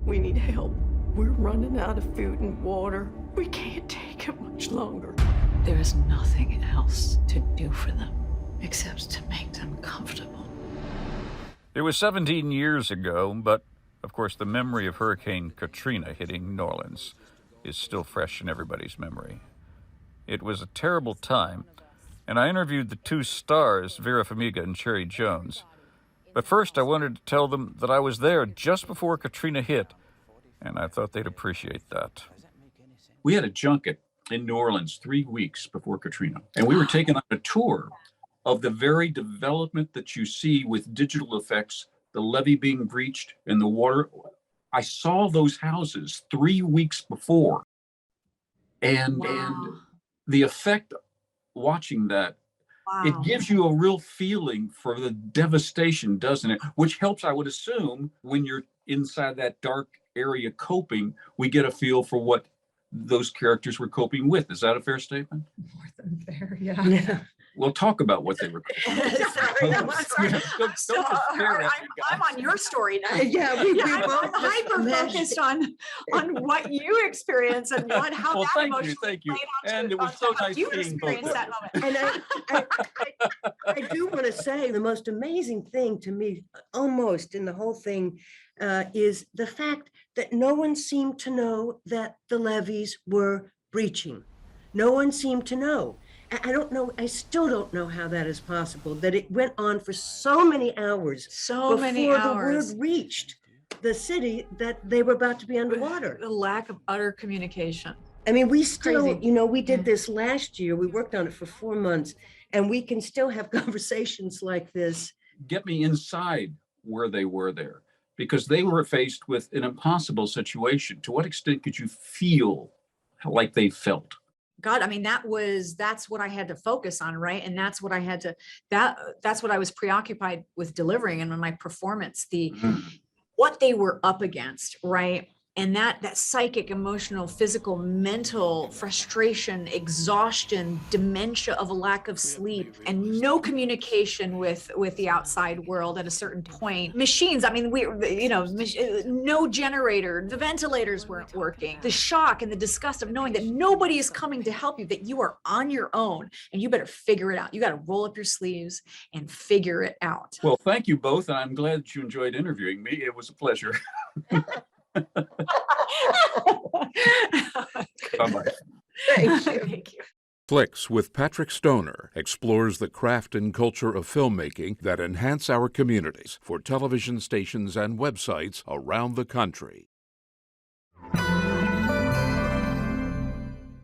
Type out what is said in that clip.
We need help. We're running out of food and water. We can't take it much longer. There is nothing else to do for them except to make them comfortable. It was 17 years ago, but of course the memory of Hurricane Katrina hitting New Orleans is still fresh in everybody's memory. It was a terrible time, and I interviewed the two stars, Vera Farmiga and Cherry Jones. But first I wanted to tell them that I was there just before Katrina hit, and I thought they'd appreciate that. We had a junket in New Orleans 3 weeks before Katrina, and we were taken on a tour of the very development that you see with digital effects, the levee being breached and the water. I saw those houses 3 weeks before, and the effect watching that, it gives you a real feeling for the devastation, doesn't it? Which helps, I would assume, when you're inside that dark area coping, we get a feel for what those characters were coping with. Is that a fair statement? More than fair, yeah. We'll talk about what they were coping with. Sorry, I'm sorry. Don't just stare at me, I'm on your story now. Yeah, we I'm both hyper-focused on what you experience and how Well, that thank you. played onto, And it was so nice you seeing both experienced of that you. moment. And I do want to say the most amazing thing to me, almost in the whole thing, is the fact that no one seemed to know that the levees were breaching. No one seemed to know. I don't know, I still don't know how that is possible, that it went on for so many hours before the word reached the city that they were about to be underwater. The lack of utter communication. I mean, we still, Crazy. we did this last year. We worked on it for 4 months, and we can still have conversations like this. Get me inside where they were there, because they were faced with an impossible situation. To what extent could you feel like they felt? God, I mean, that's what I had to focus on, right? And that's what I had to, that's what I was preoccupied with delivering. And in my performance, what they were up against, right? And that psychic, emotional, physical, mental frustration, exhaustion, dementia of a lack of sleep, and no communication with the outside world at a certain point. Machines, I mean, no generator, the ventilators weren't working. The shock and the disgust of knowing that nobody is coming to help you, that you are on your own and you better figure it out. You got to roll up your sleeves and figure it out. Well, thank you both, and I'm glad that you enjoyed interviewing me. It was a pleasure. Bye-bye. Thank you. Flicks with Patrick Stoner explores the craft and culture of filmmaking that enhance our communities for television stations and websites around the country.